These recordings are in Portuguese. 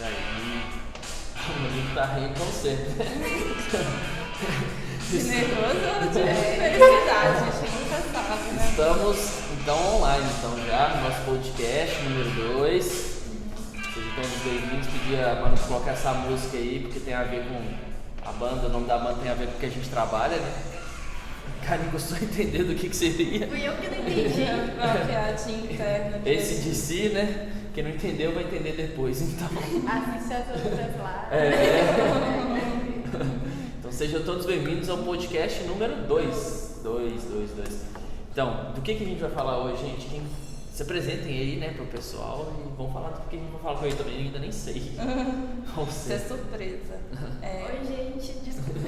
Aí, o Monique tá rindo como sempre. De nervoso ou de felicidade? A gente nunca sabe, né? Estamos então online, então já no nosso podcast número 2. Sejam todos bem-vindos. Pedi a Manu colocar essa música aí, porque tem a ver com a banda, o nome da banda tem a ver com o que a gente trabalha, né? Carinho gostou de entender do que seria. Fui eu que não entendi. Uma piadinha interna. Esse de si, né? Quem não entendeu vai entender depois, então. Assiste a todas lá. Então sejam todos bem-vindos ao podcast número 2. Então, do que a gente vai falar hoje, gente? Se apresentem aí, né, pro pessoal e vão falar do que a gente vai falar com ele também, eu ainda nem sei. Isso é surpresa. Oi, gente, desculpa.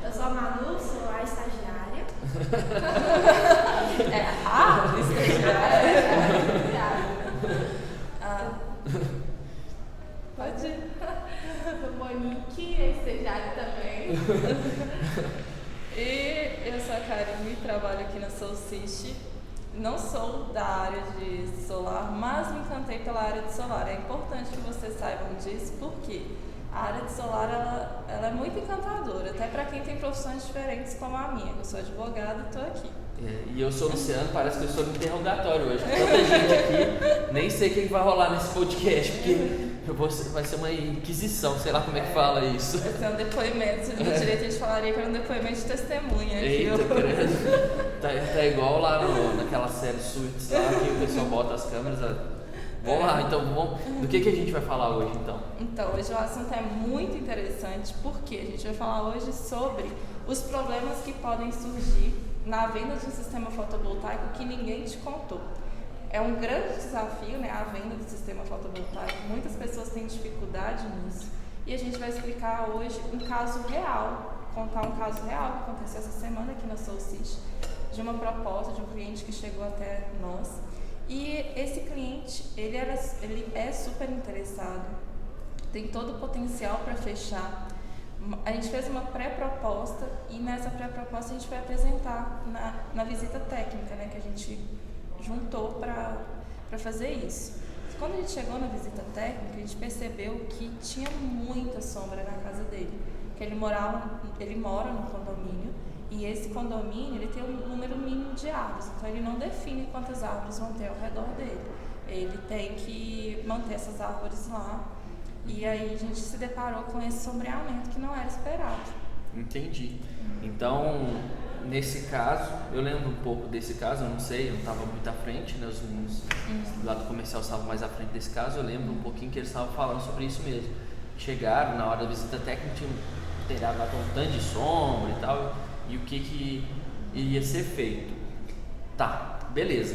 Eu sou a Manu, sou a estagiária. Pode ir. Sou Monique, a estagiária também. E eu sou a Karine, trabalho aqui na Solciche. Não sou da área de solar, mas me encantei pela área de solar. É importante que vocês saibam disso, porque a área de solar ela é muito encantadora, até para quem tem profissões diferentes como a minha. Eu sou advogada e estou aqui. E eu sou o Luciano, parece que eu estou no interrogatório hoje. Tanta gente aqui, nem sei quem vai rolar nesse podcast, porque vai ser uma inquisição, sei lá como é que fala isso. Esse é um depoimento, no direito a gente falaria que era um depoimento de testemunha. Eita, credo. Tá igual lá naquela série Suits lá, que o pessoal bota as câmeras. Vamos lá, então, do que a gente vai falar hoje, então? Então, hoje o assunto é muito interessante, porque a gente vai falar hoje sobre os problemas que podem surgir na venda de um sistema fotovoltaico que ninguém te contou. É um grande desafio, né, a venda do sistema fotovoltaico. Muitas pessoas têm dificuldade nisso. E a gente vai explicar hoje um caso real, contar um caso real que aconteceu essa semana aqui na Solciche, de uma proposta de um cliente que chegou até nós. E esse cliente, ele é super interessado, tem todo o potencial para fechar. A gente fez uma pré-proposta e nessa pré-proposta a gente vai apresentar na visita técnica, né, que a gente juntou para fazer isso. Quando a gente chegou na visita técnica, a gente percebeu que tinha muita sombra na casa dele, que ele mora num condomínio e esse condomínio ele tem um número mínimo de árvores, então ele não define quantas árvores vão ter ao redor dele. Ele tem que manter essas árvores lá. E aí a gente se deparou com esse sombreamento que não era esperado. Entendi. Então, nesse caso, eu lembro um pouco desse caso, eu não sei, eu não estava muito à frente, né? Os meninos do lado comercial estavam mais à frente desse caso, eu lembro um pouquinho que eles estavam falando sobre isso mesmo. Chegaram na hora da visita técnica, tinha um telhado lá com um tanto de sombra e tal, e o que iria ser feito. Tá, beleza.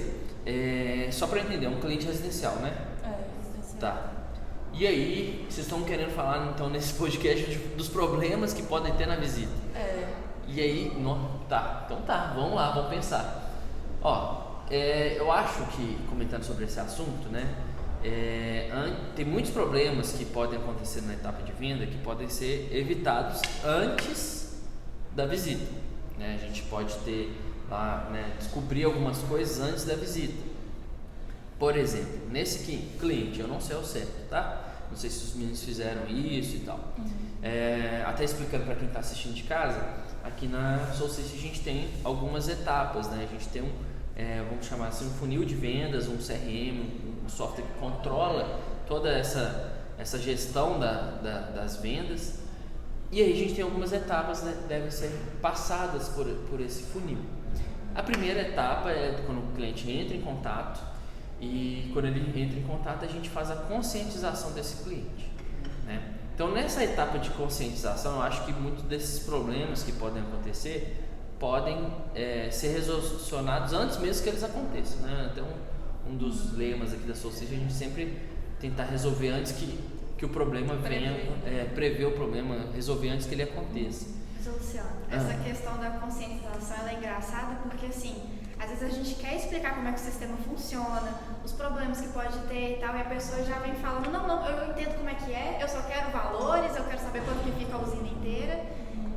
Só para entender, é um cliente residencial, né? Residencial. Tá. E aí, vocês estão querendo falar então nesse podcast dos problemas que podem ter na visita? E aí, então vamos lá, vamos pensar. Eu acho que, comentando sobre esse assunto, né, tem muitos problemas que podem acontecer na etapa de venda que podem ser evitados antes da visita, né? A gente pode ter lá, né, descobrir algumas coisas antes da visita. Por exemplo, nesse cliente, eu não sei ao certo, tá? Não sei se os meninos fizeram isso e tal. Até explicando para quem está assistindo de casa, aqui na Solciche a gente tem algumas etapas, né? A gente tem vamos chamar assim, um funil de vendas, um CRM, um software que controla toda essa gestão das vendas. E aí a gente tem algumas etapas que devem ser passadas por esse funil. A primeira etapa é quando o cliente entra em contato. E quando ele entra em contato, a gente faz a conscientização desse cliente, né? Então, nessa etapa de conscientização, eu acho que muitos desses problemas que podem acontecer podem ser resolucionados antes mesmo que eles aconteçam, né? Então, um dos lemas aqui da Solciche, a gente sempre tentar resolver antes que o problema venha, prever o problema, resolver antes que ele aconteça. Luciano, essa questão da conscientização ela é engraçada porque assim, às vezes a gente quer explicar como é que o sistema funciona, os problemas que pode ter e tal, e a pessoa já vem falando, não, eu entendo como é que é, eu só quero valores, eu quero saber quanto que fica a usina inteira,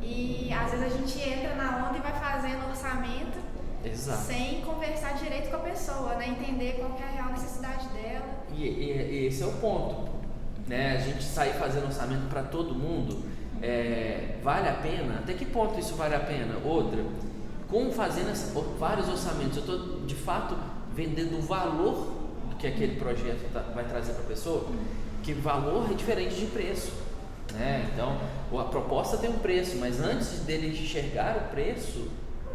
e às vezes a gente entra na onda e vai fazendo orçamento. Exato. Sem conversar direito com a pessoa, né? Entender qual que é a real necessidade dela. E esse é o ponto. né? A gente sair fazendo orçamento para todo mundo, vale a pena? Até que ponto isso vale a pena? Outra, como fazendo vários orçamentos, eu estou de fato vendendo o valor que aquele projeto vai trazer para a pessoa, que valor é diferente de preço, né? Então a proposta tem um preço, mas antes dele enxergar o preço,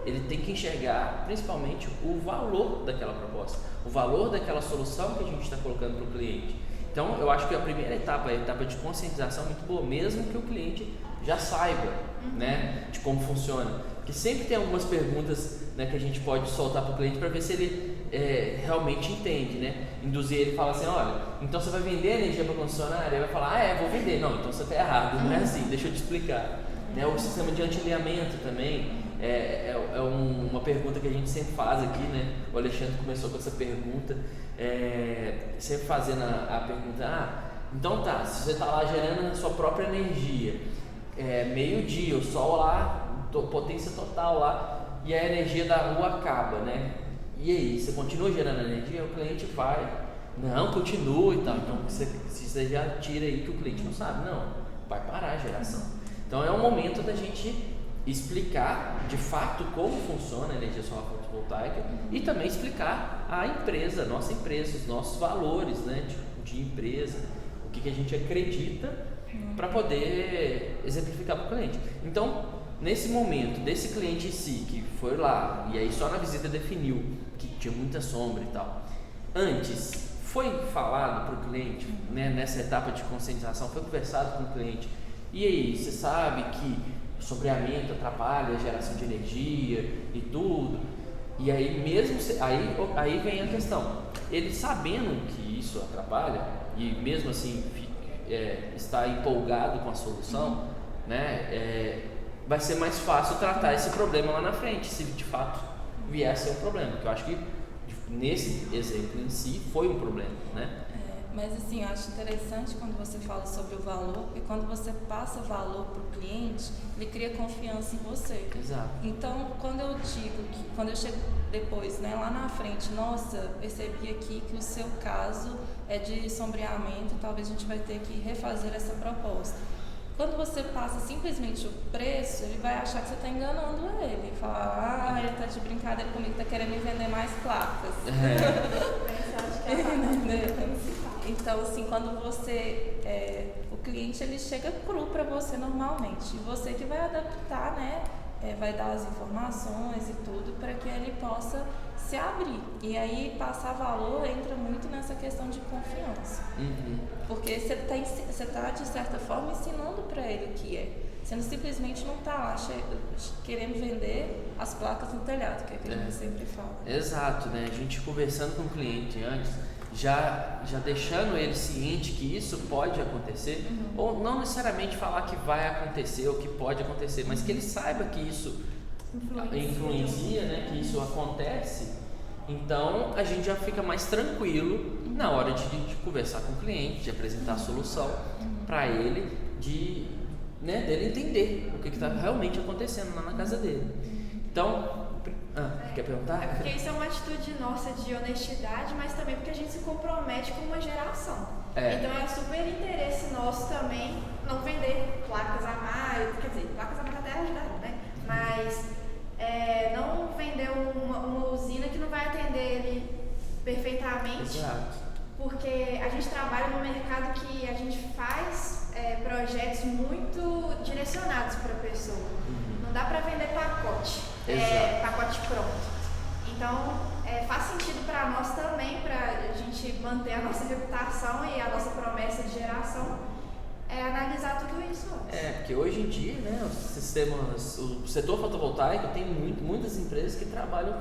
ele tem que enxergar principalmente o valor daquela proposta, o valor daquela solução que a gente está colocando para o cliente. Então eu acho que a primeira etapa, a etapa de conscientização, é muito boa, mesmo que o cliente já saiba, né, de como funciona, porque sempre tem algumas perguntas, né, que a gente pode soltar para o cliente para ver se ele realmente entende, né? Induzir ele e falar assim, olha, então você vai vender energia para a concessionária? Ele vai falar, vou vender. Não, então você está errado, não é assim, deixa eu te explicar. Né? O sistema de anti-alinhamento também é uma pergunta que a gente sempre faz aqui, né? O Alexandre começou com essa pergunta, sempre fazendo a pergunta, então tá, se você está lá gerando a sua própria energia, meio-dia, o sol lá, potência total lá, e a energia da rua acaba, né? E aí, você continua gerando energia, o cliente vai, não, continua e tal. Então, você já tira aí que o cliente não sabe, não, vai parar a geração. Então, é um momento da gente explicar de fato como funciona a energia solar fotovoltaica e também explicar a empresa, nossa empresa, os nossos valores, né, de empresa, o que a gente acredita para poder exemplificar para o cliente. Então, nesse momento, desse cliente em si, que foi lá, e aí só na visita definiu que tinha muita sombra e tal, antes foi falado para o cliente, né, nessa etapa de conscientização, foi conversado com o cliente, e aí, você sabe que o sombreamento atrapalha a geração de energia e tudo, e aí mesmo, aí vem a questão, ele sabendo que isso atrapalha, e mesmo assim está empolgado com a solução, né, vai ser mais fácil tratar esse problema lá na frente, se de fato vier a ser um problema, porque eu acho que nesse exemplo em si foi um problema, né? Mas assim, eu acho interessante quando você fala sobre o valor, porque quando você passa valor para o cliente, ele cria confiança em você. Exato. Então, quando eu digo que, quando eu chego depois, né, lá na frente, nossa, percebi aqui que o seu caso é de sombreamento, talvez a gente vai ter que refazer essa proposta. Quando você passa simplesmente o preço, ele vai achar que você está enganando ele. Falar, ele está de brincadeira comigo, está querendo me vender mais placas. Então, assim, quando você... o cliente, ele chega cru para você normalmente. E você que vai adaptar, né? Vai dar as informações e tudo para que ele possa se abrir. E aí, passar valor entra muito nessa questão de confiança. Porque você tá, de certa forma, ensinando para ele o que é. Você não, simplesmente não está lá querendo vender as placas no telhado, que é aquilo que eu sempre falo. Exato, né? A gente conversando com o cliente antes, já deixando ele ciente que isso pode acontecer, ou não necessariamente falar que vai acontecer ou que pode acontecer, mas que ele saiba que isso influencia, né? Que isso acontece. Então a gente já fica mais tranquilo na hora de conversar com o cliente, de apresentar a solução para ele, dele entender o que está realmente acontecendo lá na casa dele. Então, quer perguntar? Porque isso é uma atitude nossa de honestidade, mas também porque a gente se compromete com uma geração. Então é super interesse nosso também não vender placas a mais, quer dizer, placas a mais até ajudaram, né? Mas não vender uma usina que não vai atender ele perfeitamente. Exato. Porque a gente trabalha num mercado que a gente faz projetos muito direcionados para a pessoa. Não dá para vender pacote, pacote pronto. Então, faz sentido para nós também, para a gente manter a nossa reputação e a nossa promessa de geração, analisar tudo isso antes. Porque hoje em dia, né, o setor fotovoltaico tem muitas empresas que trabalham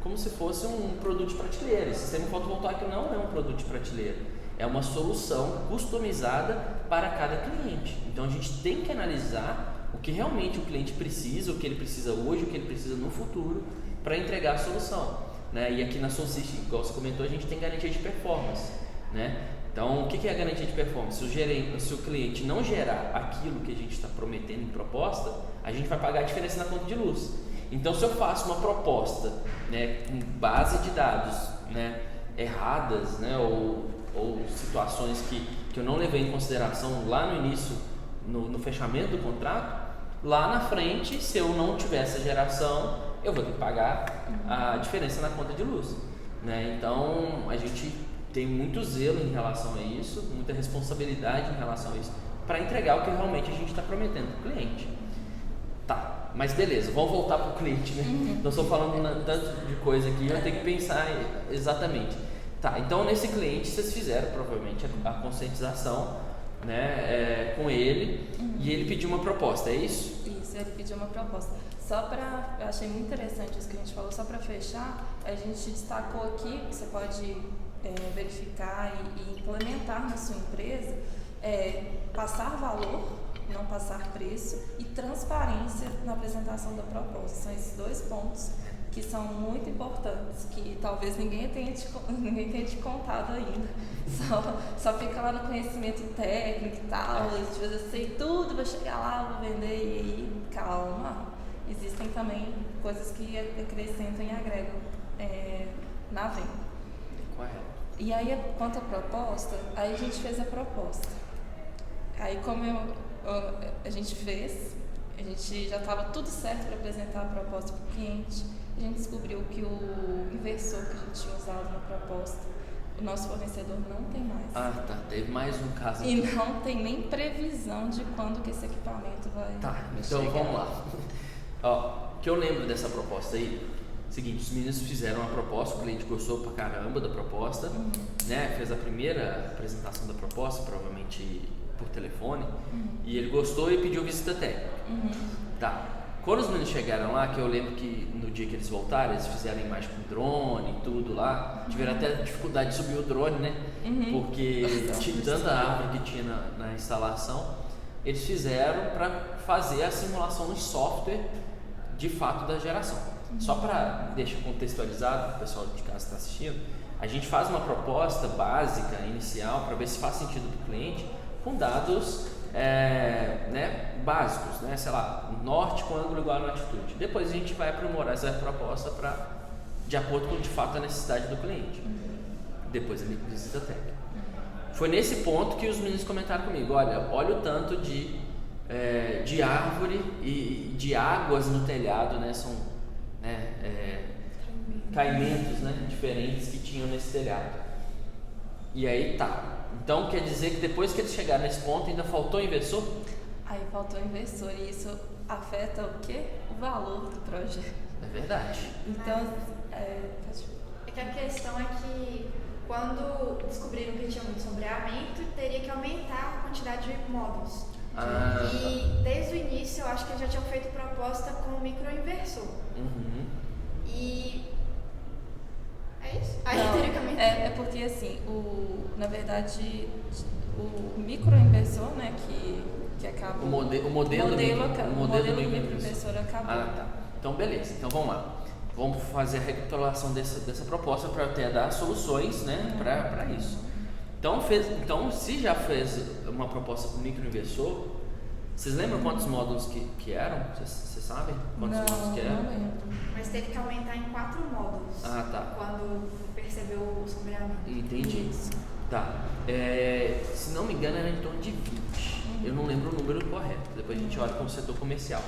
como se fosse um produto de prateleira. O sistema fotovoltaico não é um produto de prateleira, é uma solução customizada para cada cliente. Então a gente tem que analisar o que realmente o cliente precisa, o que ele precisa hoje, o que ele precisa no futuro, para entregar a solução, né? E aqui na SoulSys, igual você comentou, a gente tem garantia de performance, né? Então, o que é a garantia de performance? Se o cliente não gerar aquilo que a gente está prometendo em proposta, a gente vai pagar a diferença na conta de luz. Então, se eu faço uma proposta, né, com base de dados, né, erradas, né, ou situações que eu não levei em consideração lá no início, no fechamento do contrato, lá na frente, se eu não tiver essa geração, eu vou ter que pagar a diferença na conta de luz, né? Então, a gente tem muito zelo em relação a isso, muita responsabilidade em relação a isso, para entregar o que realmente a gente está prometendo para o cliente. Tá, mas beleza, vamos voltar para o cliente, né? Não estou falando tanto de coisa aqui, eu tenho que pensar exatamente. Tá, então nesse cliente vocês fizeram provavelmente a conscientização, né, com ele, e ele pediu uma proposta, é isso? Isso, ele pediu uma proposta. Eu achei muito interessante isso que a gente falou, só para fechar, a gente destacou aqui, que você pode verificar e implementar na sua empresa, passar valor, não passar preço, e transparência na apresentação da proposta. São esses 2 pontos que são muito importantes, que talvez ninguém tenha te contado ainda. Só fica lá no conhecimento técnico e tal, eu sei tudo, vou chegar lá, vou vender, e aí, calma. Existem também coisas que acrescentam e agregam na venda. Correto. E aí, quanto à proposta, aí a gente fez a proposta. Aí, como a gente já estava tudo certo para apresentar a proposta para o cliente, a gente descobriu que o inversor que a gente tinha usado na proposta, o nosso fornecedor não tem mais. Ah, tá. Teve mais um caso aqui. E não tem nem previsão de quando que esse equipamento vai então chegar. Vamos lá. Ó, o que eu lembro dessa proposta aí, seguinte, os meninos fizeram uma proposta, o cliente gostou pra caramba da proposta, né? Fez a primeira apresentação da proposta, provavelmente por telefone, e ele gostou e pediu visita técnica. Tá. Quando os meninos chegaram lá, que eu lembro que no dia que eles voltaram, eles fizeram a imagem com drone e tudo lá, tiveram até dificuldade de subir o drone, né? Porque tinha tanta árvore que tinha na instalação, eles fizeram para fazer a simulação no software de fato da geração. Só para deixar contextualizado, o pessoal de casa está assistindo, a gente faz uma proposta básica, inicial, para ver se faz sentido para o cliente, com dados básicos, né? Sei lá, norte com ângulo igual a latitude. Depois a gente vai aprimorar essa proposta de acordo com de fato a necessidade do cliente. Depois a visita técnica. Foi nesse ponto que os meninos comentaram comigo, olha o tanto de árvore e de águas no telhado, né? São caimentos, né, diferentes que tinham nesse telhado. E aí tá. Então quer dizer que depois que eles chegaram nesse ponto ainda faltou inversor? Aí faltou inversor e isso afeta o quê? O valor do projeto. É verdade. Então, É que a questão é que quando descobriram que tinha muito sombreamento, teria que aumentar a quantidade de módulos. E desde o início eu acho que eles já tinham feito proposta com microinversor. E é isso? Aí teria que aumentar. É porque assim, na verdade, o microinversor, né, que acaba. O modelo do microinversor acabou. Tá. Então beleza, então vamos lá. Vamos fazer a recapitulação dessa proposta para até dar soluções, né, para isso. Então, se já fez uma proposta com microinversor, vocês lembram quantos módulos que eram? Vocês sabem quantos módulos que eram? Não lembro. Mas teve que aumentar em 4 módulos. Tá. Quando percebeu o sombreamento. Entendi. Tá. Se não me engano, era em torno de 20. Eu não lembro o número correto. Depois a gente olha com o setor comercial.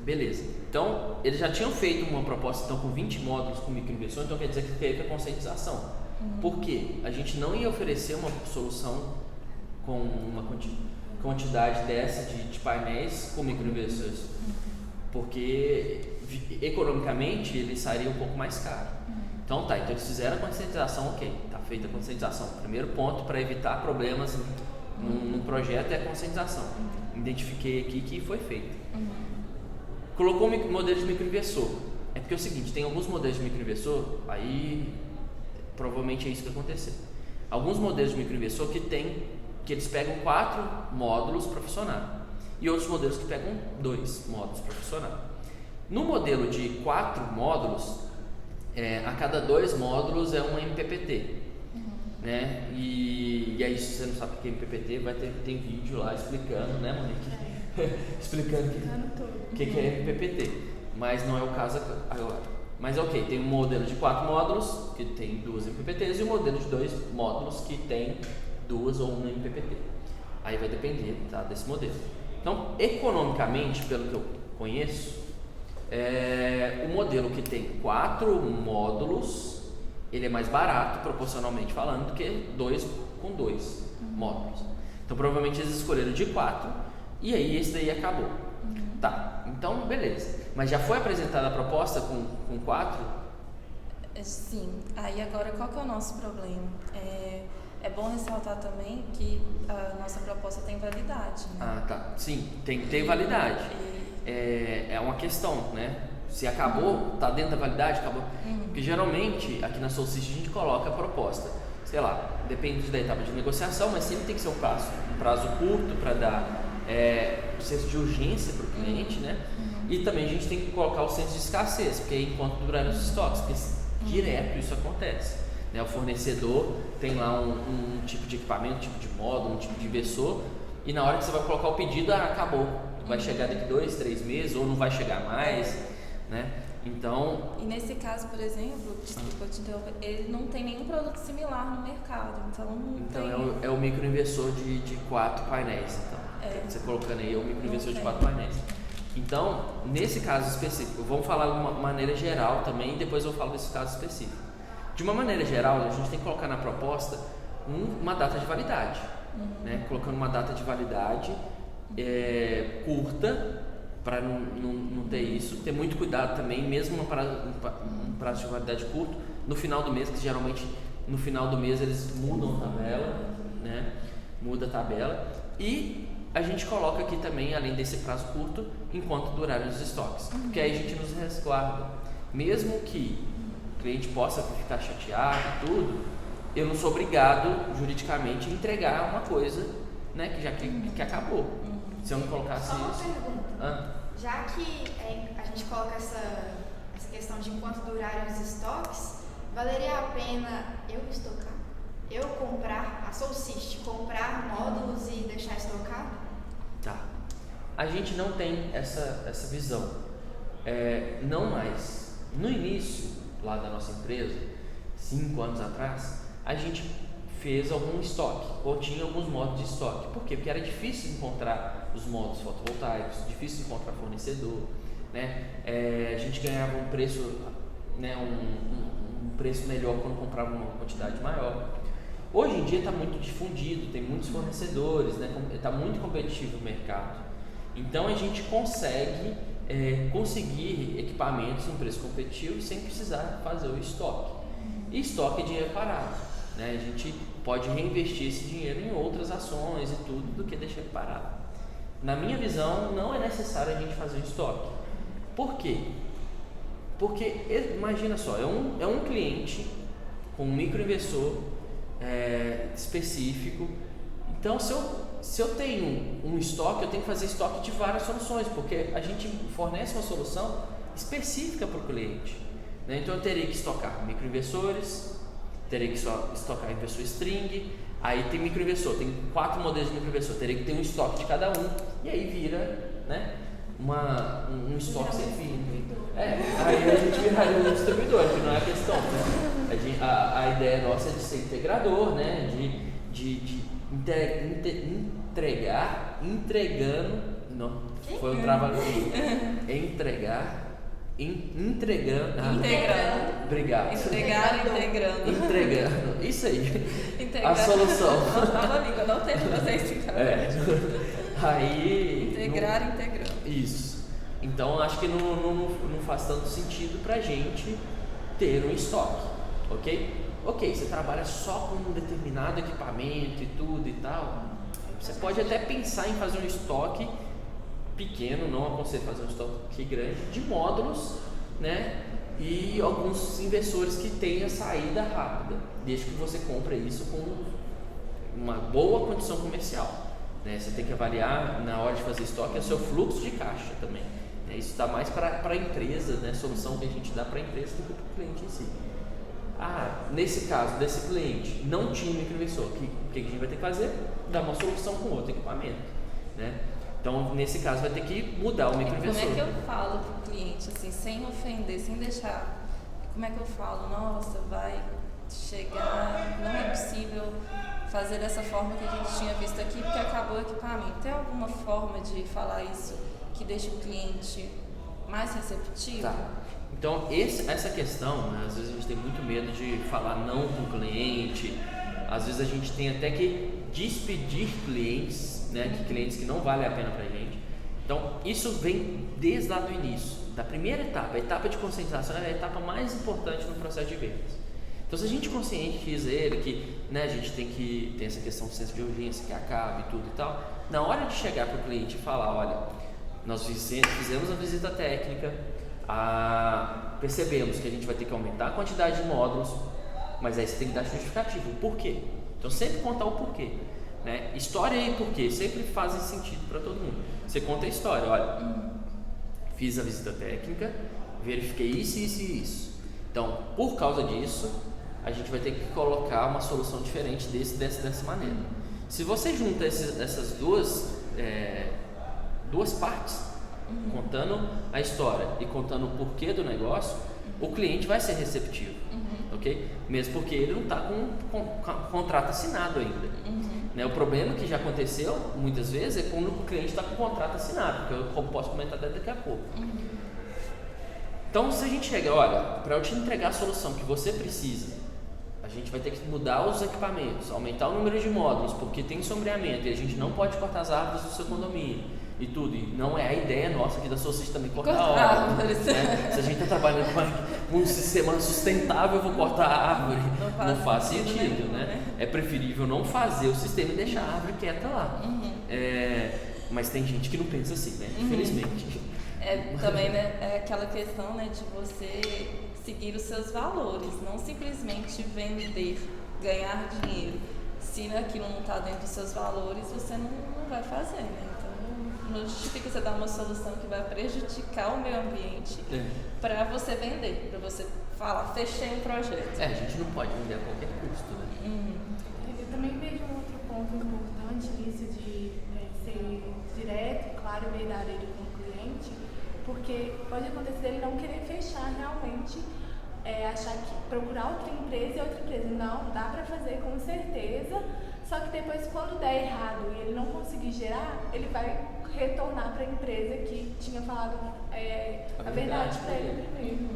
Beleza. Então, eles já tinham feito uma proposta com 20 módulos com microinversor, então quer dizer que teve a conscientização. Por quê? A gente não ia oferecer uma solução com uma quantidade dessa de painéis com microinversores, porque economicamente ele sairia um pouco mais caro. Então eles fizeram a conscientização, tá feita a conscientização. Primeiro ponto para evitar problemas num projeto é a conscientização. Identifiquei aqui que foi feito. Colocou um modelo de microinversor. É porque é o seguinte, tem alguns modelos de microinversor, aí provavelmente é isso que aconteceu. Alguns modelos de microinversor que eles pegam 4 módulos para funcionar, e outros modelos que pegam 2 módulos para funcionar. No modelo de 4 módulos, a cada 2 módulos é um MPPT, né? E aí, se você não sabe o que é MPPT, tem vídeo lá explicando, né, Monique? Explicando o que é MPPT, mas não é o caso agora. Mas tem um modelo de 4 módulos que tem 2 MPPTs e um modelo de 2 módulos que tem 2 ou uma em PPT. Aí vai depender, tá, desse modelo. Então, economicamente, pelo que eu conheço, o modelo que tem 4 módulos, ele é mais barato, proporcionalmente falando, do que 2 com 2 módulos. Então, provavelmente eles escolheram de 4 e aí esse daí acabou. Tá, então beleza. Mas já foi apresentada a proposta com 4? Sim. Aí agora, qual que é o nosso problema? É bom ressaltar também que a nossa proposta tem validade, né? Ah, tá. Sim, tem que ter validade. É uma questão, né? Se acabou, tá dentro da validade, acabou. Porque geralmente, aqui na Solcice, a gente coloca a proposta, sei lá, depende da etapa de negociação, mas sempre tem que ser um prazo curto para dar senso de urgência para o cliente, né? E também a gente tem que colocar o senso de escassez, porque enquanto durarem os estoques, porque direto isso acontece. Né? O fornecedor tem lá um tipo de equipamento, um tipo de módulo, um tipo de inversor, e na hora que você vai colocar o pedido, acabou. Vai chegar daqui 2, 3 meses, ou não vai chegar mais, né? Então... E nesse caso, por exemplo, desculpa te interromper, ele não tem nenhum produto similar no mercado, então tem... é o microinversor de 4 painéis, então. Você colocando aí, é o microinversor de 4 painéis. Então, nesse caso específico, vamos falar de uma maneira geral também, e depois eu falo desse caso específico. De uma maneira geral, a gente tem que colocar na proposta uma data de validade, né? Colocando uma data de validade curta, para não ter isso, ter muito cuidado também, mesmo um prazo de validade curto, no final do mês, que geralmente no final do mês eles mudam a tabela, né? Muda a tabela, e a gente coloca aqui também, além desse prazo curto, enquanto durarem os estoques, porque aí a gente nos resguarda, mesmo que o cliente possa ficar chateado e tudo, eu não sou obrigado juridicamente a entregar uma coisa, né, que acabou. Se eu não colocasse Só uma isso. pergunta. Já que a gente coloca essa questão de enquanto durarem os estoques, valeria a pena eu estocar? Eu comprar, a Solcice, comprar módulos e deixar estocado? Tá. A gente não tem essa visão. Não mais. No início, lá da nossa empresa, 5 anos atrás, a gente fez algum estoque, ou tinha alguns módulos de estoque. Por quê? Porque era difícil encontrar os módulos fotovoltaicos, difícil encontrar fornecedor, né? A gente ganhava um preço, né, um preço melhor quando comprava uma quantidade maior. Hoje em dia está muito difundido, tem muitos fornecedores, né? Está muito competitivo o mercado. Então a gente consegue conseguir equipamentos em preço competitivo sem precisar fazer o estoque. E estoque é dinheiro parado, né? A gente pode reinvestir esse dinheiro em outras ações e tudo do que deixar ele parado. Na minha visão, não é necessário a gente fazer o estoque. Por quê? Porque imagina só, é um cliente com um microinversor específico. Então, se eu tenho um estoque, eu tenho que fazer estoque de várias soluções, porque a gente fornece uma solução específica para o cliente, né? Então eu teria que estocar microinversores, teria que estocar inversor string, aí tem microinversor, tem 4 modelos de microinversor, teria que ter um estoque de cada um, e aí vira, né, um estoque sem fim. Aí a gente viraria um distribuidor, que não é a questão, né? A ideia nossa é de ser integrador, né? Entregando, não, foi um trabalho integrando. Obrigado. Entregando. Isso aí. Integrar. A solução. Nova língua, não tem que fazer isso, então. Aí. Integrando. Isso. Então acho que não faz tanto sentido pra gente ter um estoque, ok? Ok, você trabalha só com um determinado equipamento e tudo e tal. Você pode até pensar em fazer um estoque pequeno, não aconselho fazer um estoque grande, de módulos, né? E alguns inversores que tenham saída rápida, desde que você compre isso com uma boa condição comercial, né? Você tem que avaliar na hora de fazer estoque o seu fluxo de caixa também, né? Isso dá mais para a empresa, né? Solução que a gente dá para a empresa do que para o cliente em si. Nesse caso desse cliente não tinha microinversor, o que a gente vai ter que fazer? Dar uma solução com outro equipamento, né? Então, nesse caso, vai ter que mudar o microinversor. Como é que eu falo para o cliente, assim, sem ofender, sem deixar... Como é que eu falo? Nossa, vai chegar... Não é possível fazer dessa forma que a gente tinha visto aqui, porque acabou o equipamento. Tem alguma forma de falar isso que deixe o cliente mais receptivo? Tá. Então, essa questão, né, às vezes a gente tem muito medo de falar não com o cliente, às vezes a gente tem até que despedir clientes, né, clientes que não valem a pena pra gente. Então, isso vem desde lá do início, da primeira etapa. A etapa de conscientização é a etapa mais importante no processo de vendas. Então, se a gente conscientiza ele que, né, a gente tem que ter essa questão de senso de urgência, que acabe tudo e tal, na hora de chegar para o cliente e falar, olha, nós fizemos a visita técnica, percebemos que a gente vai ter que aumentar a quantidade de módulos, mas aí você tem que dar justificativo. O porquê? Então, sempre contar o porquê. Né? História e porquê sempre fazem sentido para todo mundo. Você conta a história, olha, fiz a visita técnica, verifiquei isso, isso e isso. Então, por causa disso, a gente vai ter que colocar uma solução diferente dessa maneira. Se você junta essas duas partes, contando a história e contando o porquê do negócio, o cliente vai ser receptivo, ok? Mesmo porque ele não está com contrato assinado ainda. Né? O problema que já aconteceu muitas vezes é quando o cliente está com o contrato assinado, que eu posso comentar até daqui a pouco. Então, se a gente chega, olha, para eu te entregar a solução que você precisa, a gente vai ter que mudar os equipamentos, aumentar o número de módulos, porque tem sombreamento e a gente não pode cortar as árvores do seu condomínio e tudo. E não é a ideia nossa aqui da Society também cortar árvores. Né? Se a gente está trabalhando com um sistema sustentável, eu vou cortar a árvore. Não faz sentido, né? É preferível não fazer o sistema e deixar a árvore quieta lá. Mas tem gente que não pensa assim, né? Infelizmente. Também, né, é aquela questão, né, de você seguir os seus valores, não simplesmente vender, ganhar dinheiro. Se aquilo não está dentro dos seus valores, você não vai fazer, né? Então, não justifica você dar uma solução que vai prejudicar o meio ambiente para você vender, para você falar, fechei um projeto. A gente não pode vender a qualquer custo, né? Eu também vejo um outro ponto importante nisso de ser direto, claro e verdadeiro com o cliente, porque pode acontecer ele não querer fechar realmente, achar que procurar outra empresa e outra empresa. Não, dá para fazer com certeza, só que depois quando der errado e ele não conseguir gerar, ele vai retornar para a empresa que tinha falado a verdade para ele primeiro.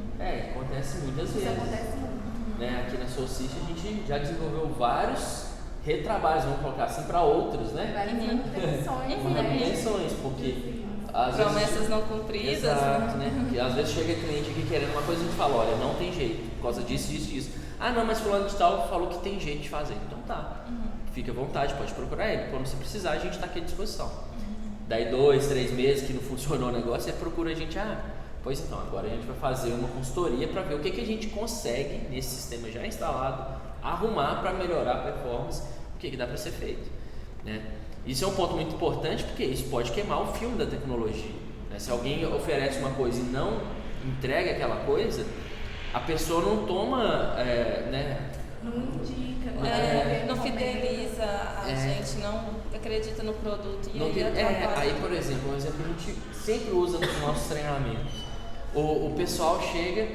Acontece muitas vezes. Isso acontece muito. Né? Aqui na Society a gente já desenvolveu vários retrabalhos, vamos colocar assim, para outros, né? Várias manutenções, manutenções, porque às promessas vezes, não cumpridas. Exato, né? Porque às vezes chega cliente aqui querendo uma coisa e a gente fala, olha, não tem jeito, por causa disso, disso, disso. Ah, não, mas fulano de tal falou que tem jeito de fazer. Então tá, fica à vontade, pode procurar ele. Quando você precisar, a gente está aqui à disposição. Daí 2, 3 meses que não funcionou o negócio, você procura a gente, pois então, agora a gente vai fazer uma consultoria para ver o que a gente consegue nesse sistema já instalado, arrumar para melhorar a performance, o que dá para ser feito, né? Isso é um ponto muito importante porque isso pode queimar o filme da tecnologia, né? Se alguém oferece uma coisa e não entrega aquela coisa, a pessoa não toma, não indica, não fideliza a gente, não acredita no produto e aí, por exemplo, um exemplo que a gente sempre usa nos nossos treinamentos. O pessoal chega,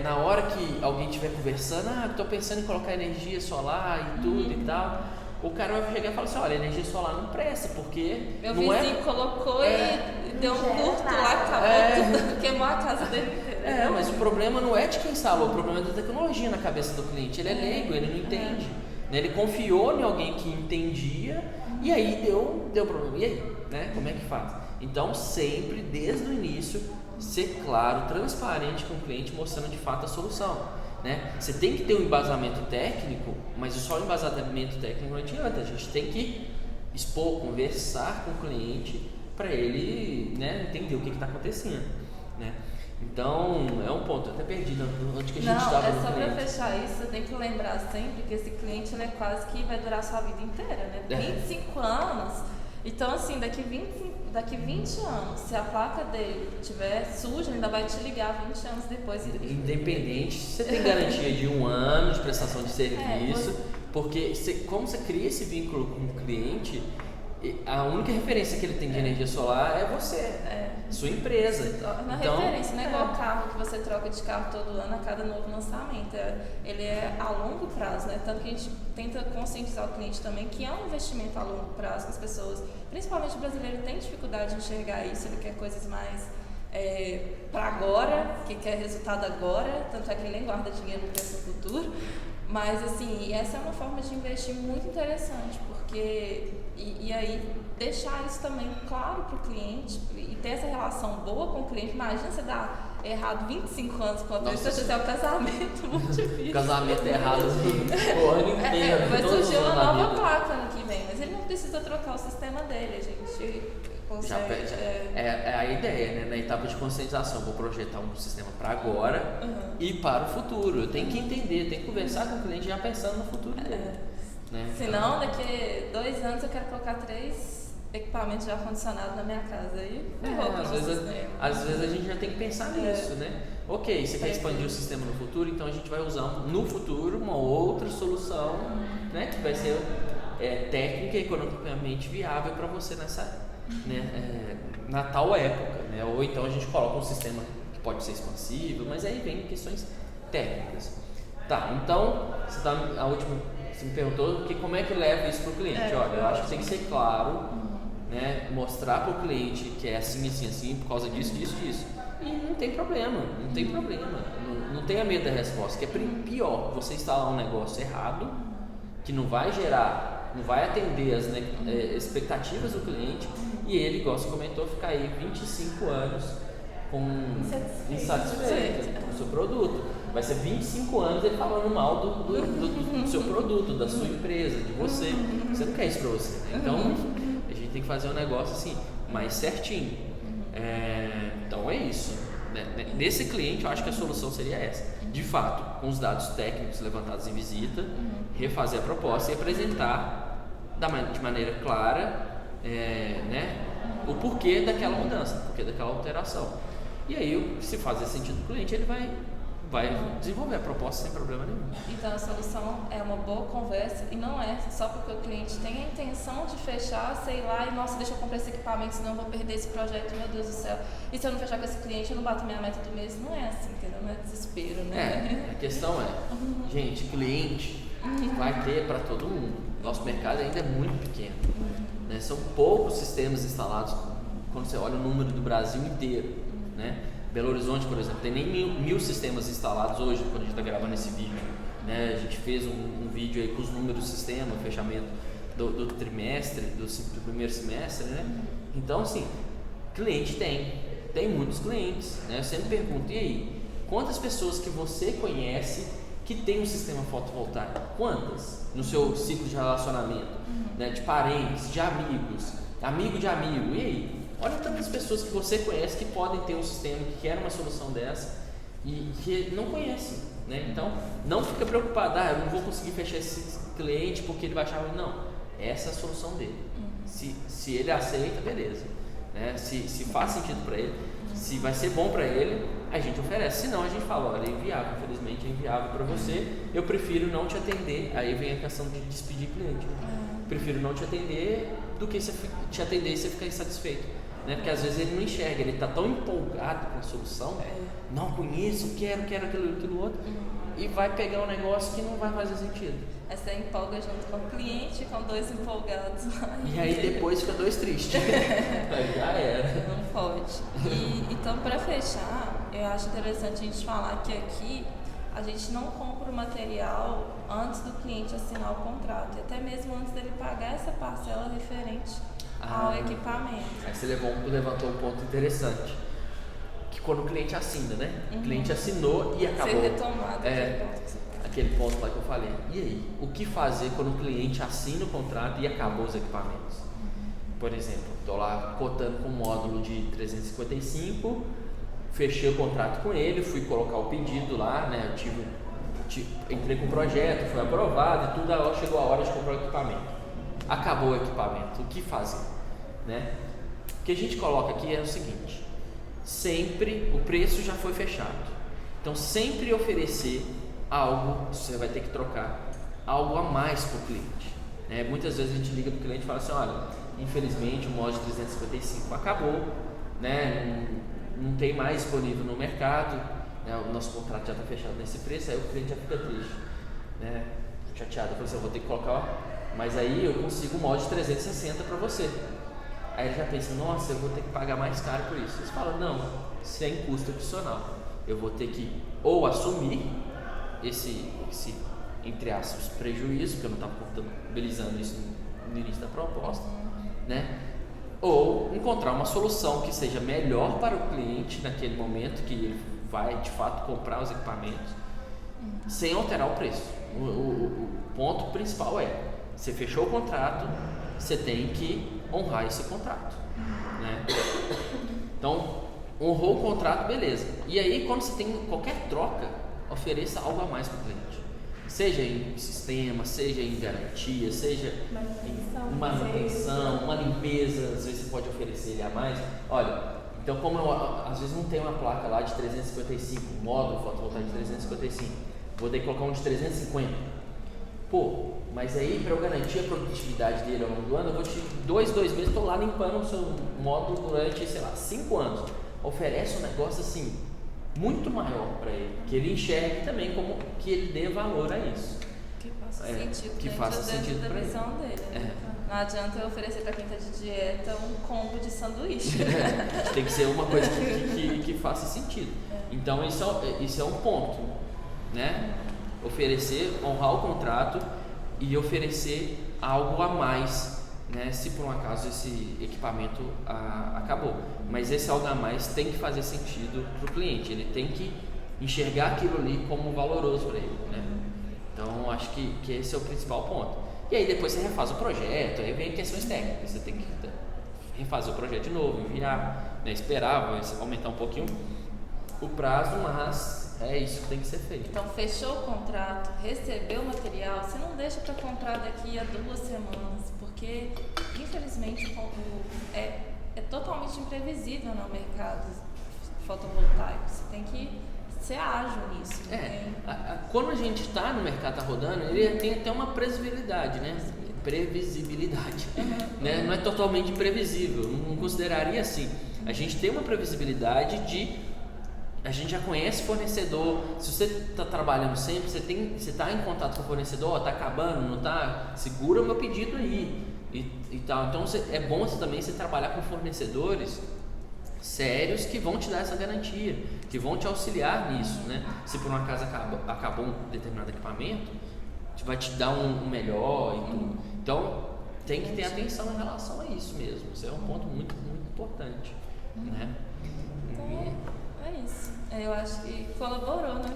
na hora que alguém estiver conversando, estou pensando em colocar energia solar e tudo e tal, o cara vai chegar e falar assim, olha, a energia solar não presta, porque meu vizinho colocou e deu um curto lá, acabou tudo, queimou a casa dele inteira. Mas o problema não é de quem instalou, o problema é da tecnologia na cabeça do cliente. Ele é leigo, ele não entende. Né? Ele confiou em alguém que entendia e aí deu problema. E aí, né? Como é que faz? Então, sempre, desde o início, ser claro, transparente com o cliente, mostrando de fato a solução. Né? Você tem que ter um embasamento técnico, mas só o embasamento técnico não adianta. A gente tem que expor, conversar com o cliente para ele, né, entender o que está acontecendo. Né? Então, é um ponto, eu até perdi onde que a gente estava. Não, só para fechar isso, você tem que lembrar sempre que esse cliente ele é quase que vai durar a sua vida inteira, né? 25 anos. Então, assim, daqui 20 anos, se a placa dele estiver suja, ainda vai te ligar 20 anos depois. Independente, você tem garantia de 1 ano de prestação de serviço, porque como você cria esse vínculo com o cliente, a única referência que ele tem de energia solar é você, sua empresa. Na então, referência, não é igual carro que você troca de carro todo ano a cada novo lançamento. Ele é a longo prazo, né? Tanto que a gente tenta conscientizar o cliente também que é um investimento a longo prazo, que as pessoas, principalmente o brasileiro, tem dificuldade de enxergar isso, ele quer coisas mais para agora, que quer resultado agora, tanto é que ele nem guarda dinheiro para esse futuro. Mas assim, essa é uma forma de investir muito interessante, porque e aí deixar isso também claro para o cliente e ter essa relação boa com o cliente. Imagina você dar errado 25 anos com a pessoa, você tem um casamento muito difícil. Casamento errado o ano inteiro. Vai surgir uma nova placa ano que vem, mas ele não precisa trocar o sistema dele, a gente consegue. É a ideia, né? Na etapa de conscientização, vou projetar um sistema para agora e para o futuro. Eu tenho que entender, tenho que conversar com o cliente já pensando no futuro dele. Né? Senão, daqui 2 anos eu quero colocar 3 equipamentos de ar-condicionado na minha casa. Aí às vezes a gente já tem que pensar nisso, né? Ok, você quer expandir o sistema no futuro, então a gente vai usar no futuro uma outra solução, né? Que vai ser técnica e economicamente viável para você na tal época, né? Ou então a gente coloca um sistema que pode ser expansível, mas aí vem questões técnicas. Tá, então você me perguntou como é que leva isso para o cliente. Olha, eu acho que tem que ser claro, né? Mostrar para o cliente que é assim, por causa disso. E não tem problema. Não tenha medo da resposta, que é pior você instalar um negócio errado, que não vai atender as expectativas do cliente, e ele, igual você comentou, ficar aí 25 anos insatisfeito com o seu produto. Vai ser 25 anos ele falando mal do seu produto, da sua empresa, de você. Você não quer isso pra você, né? Então a gente tem que fazer um negócio assim, mais certinho. Então é isso. Nesse cliente eu acho que a solução seria essa. De fato, com os dados técnicos levantados em visita, refazer a proposta e apresentar de maneira clara o porquê daquela mudança, o porquê daquela alteração. E aí, se fazer sentido para o cliente, ele vai desenvolver a proposta sem problema nenhum. Então a solução é uma boa conversa, e não é só porque o cliente tem a intenção de fechar, sei lá, e nossa, deixa eu comprar esse equipamento, senão eu vou perder esse projeto, meu Deus do céu. E se eu não fechar com esse cliente, eu não bato minha meta do mês. Não é assim, entendeu? Não é desespero, né? A questão gente, cliente vai ter para todo mundo. Nosso mercado ainda é muito pequeno, né? São poucos sistemas instalados quando você olha o número do Brasil inteiro, né? Belo Horizonte, por exemplo, tem nem 1000 sistemas instalados hoje, quando a gente está gravando esse vídeo, né? A gente fez um vídeo aí com os números do sistema, fechamento do trimestre, do primeiro semestre, né? Então, assim, cliente tem muitos clientes, né? Eu sempre pergunto, e aí, quantas pessoas que você conhece que tem um sistema fotovoltaico? Quantas? No seu ciclo de relacionamento, né? De parentes, de amigos, amigo de amigo, e aí? Olha tantas pessoas que você conhece que podem ter um sistema, que querem uma solução dessa e que não conhecem, né? Então, não fica preocupado, eu não vou conseguir fechar esse cliente porque ele vai achar ruim. Não, essa é a solução dele. Se ele aceita, beleza, né? Se faz sentido para ele, se vai ser bom para ele, a gente oferece. Se não, a gente fala, olha, é inviável, infelizmente é inviável para você, eu prefiro não te atender. Aí vem a questão de despedir cliente. Prefiro não te atender do que te atender e você ficar insatisfeito. Né? Porque às vezes ele não enxerga, ele está tão empolgado com a solução, não conheço, quero aquilo outro, e vai pegar um negócio que não vai fazer sentido. Aí você empolga junto com o cliente, com 2 empolgados. E aí depois fica 2 tristes. Aí já era. Não pode. Então, para fechar, eu acho interessante a gente falar que aqui a gente não compra o material antes do cliente assinar o contrato, e até mesmo antes dele pagar essa parcela referente ao equipamento. Aí você levantou um ponto interessante, que quando o cliente assina, né? O cliente assinou e acabou. Ser retomado aquele ponto lá que eu falei. E aí, o que fazer quando o cliente assina o contrato e acabou os equipamentos? Por exemplo, estou lá cotando com um módulo de 355, fechei o contrato com ele, fui colocar o pedido lá, né? Entrei com o projeto, foi aprovado e tudo, agora chegou a hora de comprar o equipamento. Acabou o equipamento, o que fazer? Né? O que a gente coloca aqui é o seguinte: sempre o preço já foi fechado, então sempre oferecer algo, você vai ter que trocar algo a mais para o cliente, Muitas vezes a gente liga para o cliente e fala assim, olha, infelizmente o mod 355 acabou, né? Não tem mais disponível no mercado, né? O nosso contrato já está fechado nesse preço, aí o cliente já fica triste, né? Chateado, eu falei assim, eu vou ter que colocar, mas aí eu consigo o mod 360 para você. Aí ele já pensa, nossa, eu vou ter que pagar mais caro por isso. Você fala, não, sem custo adicional. Eu vou ter que ou assumir esse entre aspas, prejuízo, que eu não estava contabilizando isso no início da proposta, né? Ou encontrar uma solução que seja melhor para o cliente naquele momento que ele vai de fato comprar os equipamentos, sem alterar o preço. O ponto principal é, você fechou o contrato, você tem que honrar esse contrato, né? Então, honrou o contrato, beleza. E aí, quando você tem qualquer troca, ofereça algo a mais para o cliente. Seja em sistema, seja em garantia, seja em manutenção, uma limpeza, às vezes você pode oferecer ele a mais. Olha, então como às vezes não tem uma placa lá de 355, um módulo fotovoltaico de 355, vou ter que colocar um de 350. Pô, mas aí para eu garantir a produtividade dele ao longo do ano, eu vou te 2 meses, estou lá limpando o seu módulo durante, sei lá, 5 anos. Oferece um negócio assim, muito maior para ele, que ele enxergue também como que ele dê valor a isso. Que faça sentido, que faça sentido da para visão dele. Né? Não adianta eu oferecer para quem está de dieta um combo de sanduíche. Tem que ser uma coisa que faça sentido. Então isso é um ponto, né? Oferecer, honrar o contrato e oferecer algo a mais, né? Se por um acaso esse equipamento acabou, mas esse algo a mais tem que fazer sentido para o cliente, ele tem que enxergar aquilo ali como valoroso para ele, né? Então acho que esse é o principal ponto. E aí depois você refaz o projeto, aí vem questões técnicas, você tem que refazer o projeto de novo, enviar, né? Esperar, vai aumentar um pouquinho o prazo, mas é isso que tem que ser feito. Então fechou o contrato, recebeu o material, você não deixa para comprar daqui a 2 semanas, porque infelizmente é totalmente imprevisível no mercado fotovoltaico. Você tem que ser ágil nisso. Quando a gente está no mercado, está rodando, ele tem até uma previsibilidade, né? Previsibilidade, né? Não é totalmente imprevisível, não consideraria assim. A gente tem uma previsibilidade a gente já conhece o fornecedor. Se você está trabalhando sempre, você está em contato com o fornecedor, está acabando, não está? Segura o meu pedido aí e tal. Então é bom também você trabalhar com fornecedores sérios que vão te dar essa garantia, que vão te auxiliar nisso, né? Se por um acaso acabou um determinado equipamento, vai te dar um melhor e tudo. Então tem que ter atenção em relação a isso mesmo. Isso é um ponto muito, muito importante, né? Então é isso. Eu acho que colaborou, né?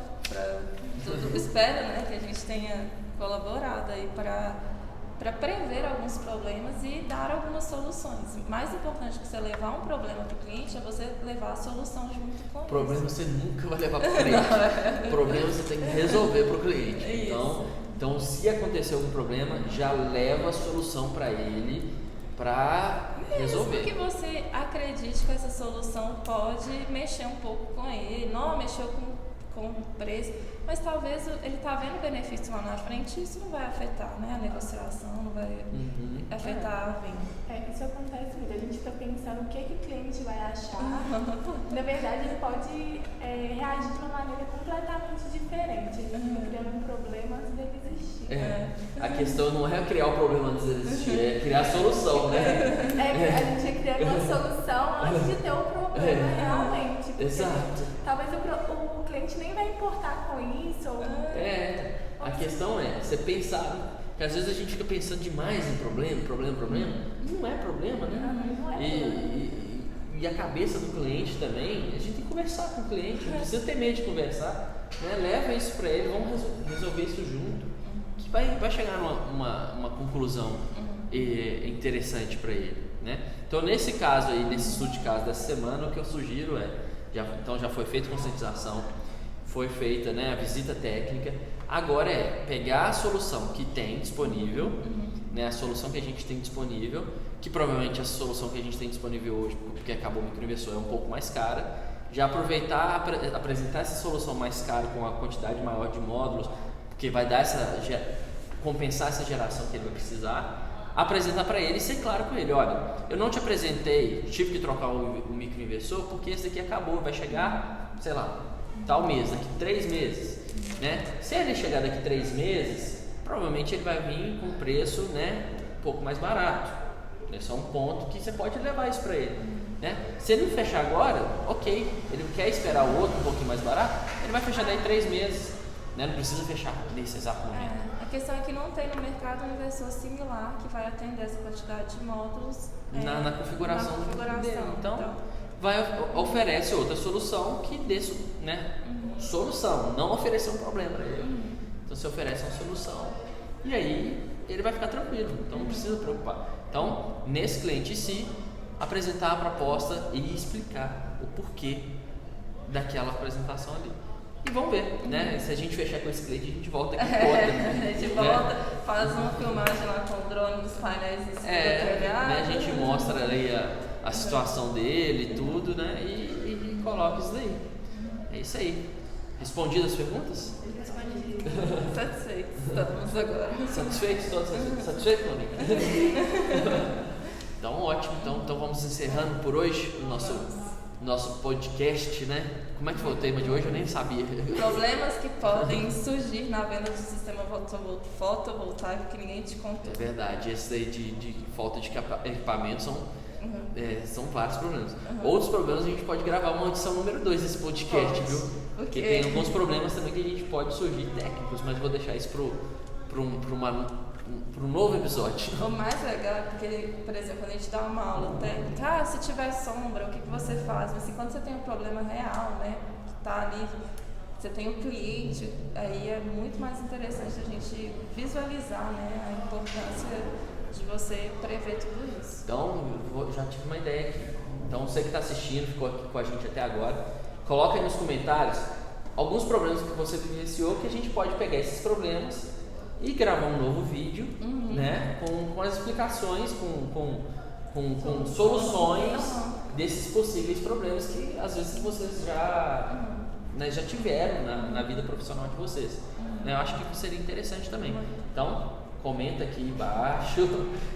Espero, né, que a gente tenha colaborado aí para prever alguns problemas e dar algumas soluções. Mais importante que você levar um problema para o cliente é você levar a solução junto com ele. Problema você nunca vai levar para o cliente. Problema você tem que resolver para o cliente. Então, se acontecer algum problema, já leva a solução para ele para resolver. Mesmo que você acredite que essa solução pode mexer um pouco com ele, não mexeu com o preço, mas talvez ele está vendo benefício lá na frente e isso não vai afetar, né? A negociação, não vai afetar a venda. Isso acontece muito. A gente está pensando o que o cliente vai achar. Na verdade, ele pode reagir de uma maneira completamente diferente. Ele está criando um problema antes dele existir. A questão não é criar o problema antes dele existir, é criar a solução, né? A gente cria uma solução antes de ter o problema realmente. Exato. Talvez o cliente nem vai importar com isso. A questão é você pensar, que às vezes a gente fica pensando demais em problema. Não é problema, né? Não é E a cabeça do cliente também, a gente tem que conversar com o cliente, não precisa ter medo de conversar, né? Leva isso para ele, vamos resolver isso junto, que vai chegar numa conclusão interessante para ele, né? Então nesse caso aí, nesse estudo de caso dessa semana, o que eu sugiro então já foi feita a conscientização, foi feita, né, a visita técnica, agora é pegar a solução que tem disponível, né, a solução que a gente tem disponível, que provavelmente a solução que a gente tem disponível hoje, porque acabou o microinversor, é um pouco mais cara, já aproveitar, apresentar essa solução mais cara com a quantidade maior de módulos, porque vai dar compensar essa geração que ele vai precisar, apresentar para ele e ser claro com ele, olha, eu não te apresentei, tive que trocar o microinversor porque esse daqui acabou, vai chegar, sei lá, tal mês, daqui 3 meses, né? Se ele chegar daqui 3 meses, provavelmente ele vai vir com preço, né, um pouco mais barato. Esse é um ponto que você pode levar isso para ele, né? Se ele não fechar agora, ok, ele quer esperar o outro um pouquinho mais barato, ele vai fechar daí 3 meses, né? Não precisa fechar nesse exato momento. A questão é que não tem no mercado um inversor similar que vai atender essa quantidade de módulos na configuração, dele. Então, oferece outra solução que dê, né? Solução, não oferecer um problema para ele. Então você oferece uma solução e aí ele vai ficar tranquilo, então não precisa preocupar. Então, nesse cliente em si, apresentar a proposta e explicar o porquê daquela apresentação ali. E vamos ver, né? Se a gente fechar com esse cliente, a gente volta aqui e conta. A gente volta, faz uma filmagem lá com o drone dos painéis né? A gente mostra ali a situação dele e tudo, né? E coloca isso daí. É isso aí. Respondidas as perguntas? Satisfeitos, estamos agora. Satisfeitos? Todos satisfeitos, Mônica? Então, ótimo. Então vamos encerrando por hoje o nosso podcast, né? Como é que foi o tema de hoje? Eu nem sabia. Problemas que podem surgir na venda do sistema fotovoltaico que ninguém te contou. É verdade. Esse daí de falta de equipamento são vários problemas. Outros problemas a gente pode gravar uma edição número 2 desse podcast, viu? Porque tem alguns problemas também que a gente pode surgir técnicos, mas vou deixar isso para um novo episódio. O mais legal é porque, por exemplo, quando a gente dá uma aula técnica, se tiver sombra, o que você faz? Mas assim, quando você tem um problema real, né, que está ali, você tem um cliente, aí é muito mais interessante a gente visualizar, né, a importância de você prever tudo isso. Então, já tive uma ideia aqui. Então, você que está assistindo, ficou aqui com a gente até agora, coloca aí nos comentários alguns problemas que você vivenciou, que a gente pode pegar esses problemas e gravar um novo vídeo, né, com as explicações, com soluções desses possíveis problemas que às vezes vocês já tiveram na vida profissional de vocês. Né, eu acho que seria interessante também. Então, comenta aqui embaixo,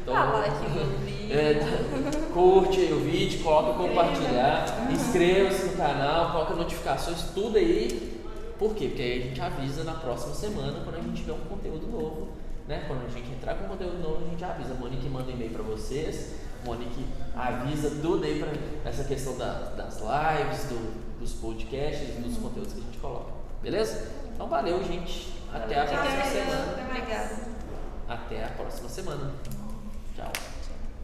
like no vídeo, curte aí o vídeo, coloca compartilhar, inscreva-se no canal, coloca notificações, tudo aí. Por quê? Porque aí a gente avisa na próxima semana quando a gente tiver um conteúdo novo, né? Quando a gente entrar com conteúdo novo, a gente avisa. A Monique manda e-mail para vocês, a Monique avisa tudo aí para essa questão das lives, dos podcasts, dos conteúdos que a gente coloca. Beleza? Então valeu, gente. Até a próxima semana. Obrigada. Até a próxima semana. Tchau.